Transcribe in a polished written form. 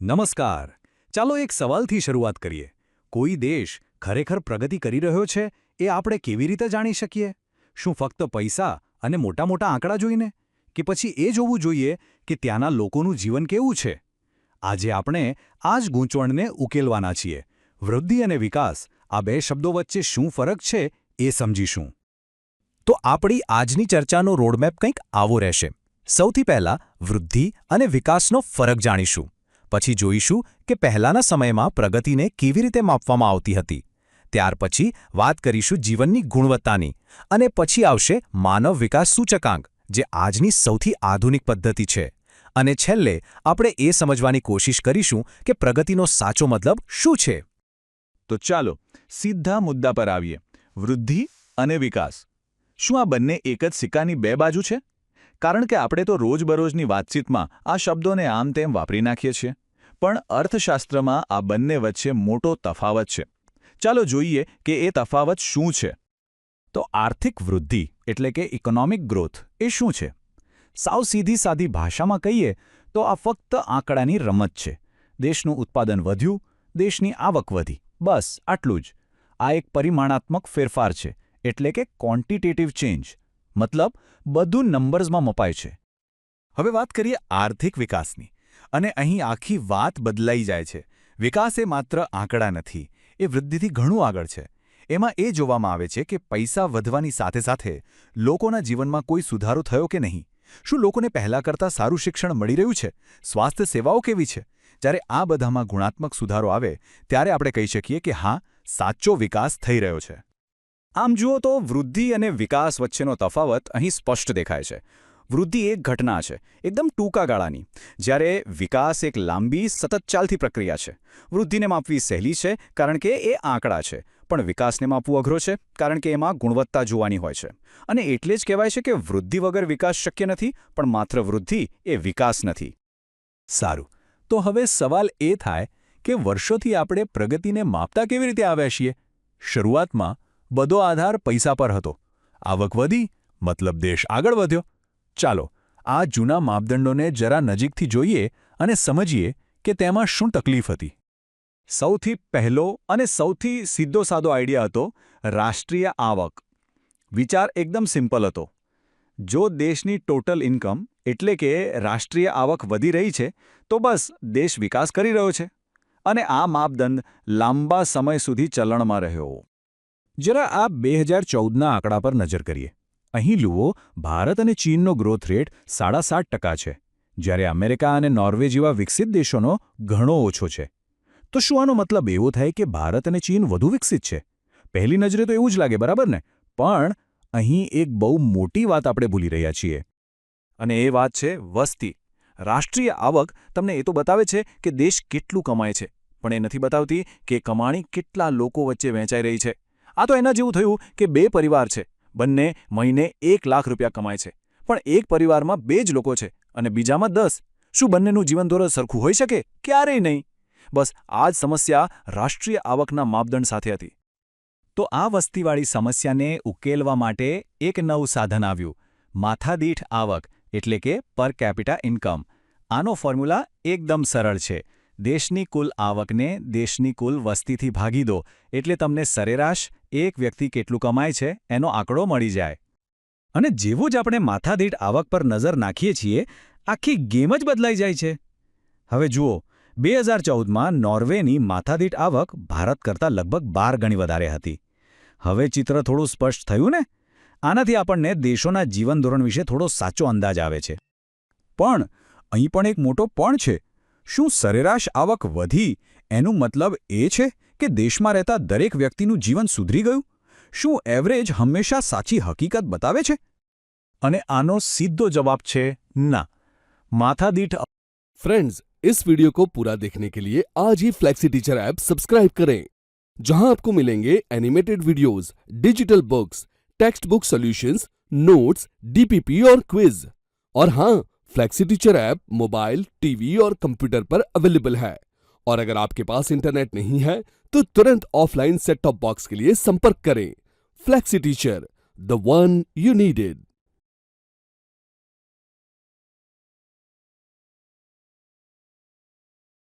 નમસ્કાર. ચાલો એક સવાલથી શરૂઆત કરીએ. કોઈ દેશ ખરેખર પ્રગતિ કરી રહ્યો છે એ આપણે કેવી રીતે જાણી શકીએ? શું ફક્ત પૈસા અને મોટા મોટા આંકડા જોઈને? કે પછી એ જોવું જોઈએ કે ત્યાંના લોકોનું જીવન કેવું છે? આજે આપણે આ જ ગૂંચવણને ઉકેલવાના છીએ. વૃદ્ધિ અને વિકાસ આ બે શબ્દો વચ્ચે શું ફરક છે એ સમજીશું. તો આપણી આજની ચર્ચાનો રોડમેપ કંઈક આવો રહેશે. સૌથી પહેલા વૃદ્ધિ અને વિકાસનો ફરક જાણીશું. પછી જોઈશું કે પહેલાના સમયમાં પ્રગતિને કેવી રીતે માપવામાં આવતી હતી. ત્યાર પછી વાત કરીશું જીવનની ગુણવત્તાની. અને પછી આવશે માનવ વિકાસ સૂચકાંક, જે આજની સૌથી આધુનિક પદ્ધતિ છે. અને છેલ્લે આપણે એ સમજવાની કોશિશ કરીશું કે પ્રગતિનો સાચો મતલબ શું છે. તો ચાલો સીધા મુદ્દા પર આવીએ. વૃદ્ધિ અને વિકાસ. શું આ બંને એક જ સિક્કાની બે બાજુ છે? કારણ કે આપણે તો રોજબરોજની વાતચીતમાં આ શબ્દોને આમ તેમ વાપરી નાખીએ છીએ. પણ અર્થશાસ્ત્રમાં આ બંને વચ્ચે મોટો તફાવત છે. ચાલો જોઈએ કે એ તફાવત શું છે. તો આર્થિક વૃદ્ધિ એટલે કે ઇકોનોમિક ગ્રોથ એ શું છે? સાવ સીધી સાદી ભાષામાં કહીએ તો આ ફક્ત આંકડાની રમત છે. દેશનું ઉત્પાદન વધ્યું, દેશની આવક વધી, બસ આટલું જ. આ એક પરિમાણાત્મક ફેરફાર છે, એટલે કે ક્વોન્ટિટેટિવ ચેન્જ. મતલબ બધું નંબર્સમાં મપાય છે. હવે વાત કરીએ આર્થિક વિકાસની. અને અહીં આખી વાત બદલાઈ જાય છે. વિકાસ એ માત્ર આંકડા નથી, એ વૃદ્ધિથી ઘણું આગળ છે. એમાં એ જોવામાં આવે છે કે પૈસા વધવાની સાથે સાથે લોકોના જીવનમાં કોઈ સુધારો થયો કે નહીં. શું લોકોને પહેલાં કરતાં સારું શિક્ષણ મળી રહ્યું છે? સ્વાસ્થ્ય સેવાઓ કેવી છે? જ્યારે આ બધામાં ગુણાત્મક સુધારો આવે ત્યારે આપણે કહી શકીએ કે હા, સાચો વિકાસ થઈ રહ્યો છે. આમ જુઓ તો વૃદ્ધિ અને વિકાસ વચ્ચેનો તફાવત અહીં સ્પષ્ટ દેખાય છે. વૃદ્ધિ એક ઘટના છે, એકદમ ટૂંકા ગાળાની, જ્યારે વિકાસ એક લાંબી સતત ચાલતી પ્રક્રિયા છે. વૃદ્ધિને માપવી સહેલી છે કારણ કે એ આંકડા છે, પણ વિકાસને માપવું અઘરો છે કારણ કે એમાં ગુણવત્તા જોવાની હોય છે. અને એટલે જ કહેવાય છે કે વૃદ્ધિ વગર વિકાસ શક્ય નથી, પણ માત્ર વૃદ્ધિ એ વિકાસ નથી. સારું, તો હવે સવાલ એ થાય કે વર્ષોથી આપણે પ્રગતિને માપતા કેવી રીતે આવ્યા છીએ? શરૂઆતમાં બધો આધાર પૈસા પર હતો. આવક વધી, મતલબ દેશ આગળ વધ્યો. ચાલો આ જૂના માપદંડોને જરા નજીકથી જોઈએ અને સમજીએ કે તેમાં શું તકલીફ હતી. સૌથી પહેલો અને સૌથી સીધો સાદો આઈડિયા હતો રાષ્ટ્રીય આવક. વિચાર એકદમ સિમ્પલ હતો. જો દેશની ટોટલ ઇન્કમ એટલે કે રાષ્ટ્રીય આવક વધી રહી છે તો બસ દેશ વિકાસ કરી રહ્યો છે. અને આ માપદંડ લાંબા સમય સુધી ચલણમાં રહ્યો. જરા આ 2014ના આંકડા પર નજર કરીએ. અહીં જુઓ, ભારત અને ચીનનો ગ્રોથ રેટ 7.5% છે, જ્યારે અમેરિકા અને નોર્વે જેવા વિકસિત દેશોનો ઘણો ઓછો છે. તો શું આનો મતલબ એવો થાય કે ભારત અને ચીન વધુ વિકસિત છે? પહેલી નજરે તો એવું જ લાગે, બરાબર ને? પણ અહીં એક બહુ મોટી વાત આપણે ભૂલી રહ્યા છીએ. અને એ વાત છે વસ્તી. રાષ્ટ્રીય આવક તમને એ તો બતાવે છે કે દેશ કેટલું કમાય છે, પણ એ નથી બતાવતી કે કમાણી કેટલા લોકો વચ્ચે વહેંચાઈ રહી છે. આ તો એના જેવું થયું કે બે પરિવાર છે, બંને મહિને 1 લાખ રૂપિયા કમાય છે, પણ એક પરિવારમાં 2 જ લોકો છે અને બીજામાં 10. શું બંનેનું જીવન ધોરણ સરખું હોઈ શકે? ક્યારેય નહીં. બસ આ જ સમસ્યા રાષ્ટ્રીય આવકના માપદંડ સાથે હતી. તો આ વસ્તીવાળી સમસ્યાને ઉકેલવા માટે એક નવું સાધન આવ્યું, માથાદીઠ આવક એટલે કે પર કેપિટા ઇન્કમ. આનો ફોર્મ્યુલા એકદમ સરળ છે. દેશની કુલ આવકને દેશની કુલ વસ્તીથી ભાગી દો એટલે તમને સરેરાશ એક વ્યક્તિ કેટલું કમાય છે એનો આંકડો મળી જાય. અને જેવું જ આપણે માથાદીઠ આવક પર નજર નાખીએ છીએ, આખી ગેમ જ બદલાઈ જાય છે. હવે જુઓ, 2014માં નોર્વેની માથાદીઠ આવક ભારત કરતાં લગભગ 12 ગણી વધારે હતી. હવે ચિત્ર થોડું સ્પષ્ટ થયું ને? આનાથી આપણને દેશોના જીવન ધોરણ વિશે થોડો સાચો અંદાજ આવે છે. પણ અહીં પણ એક મોટો પણ છે. શું સરેરાશ આવક વધી એનું મતલબ એ છે કે દેશમાં રહેતા દરેક વ્યક્તિનું જીવન સુધરી ગયું? શું એવરેજ હંમેશા સાચી હકીકત બતાવે છે? અને આનો સીધો જવાબ છે ના. માથાદીઠ फ्रेंड्स, इस वीडियो को पूरा देखने के लिए आज ही फ्लेक्सी टीचर ऐप सब्सक्राइब करें, जहां आपको मिलेंगे animated videos, digital books, text book solutions, notes, DPP और क्विज. और हाँ, flexi teacher app mobile, TV और कंप्यूटर पर अवेलेबल है. और अगर आपके पास इंटरनेट नहीं है तो तुरंत ऑफलाइन सेट टॉप बॉक्स के लिए संपर्क करें. Flexi teacher, the one you needed.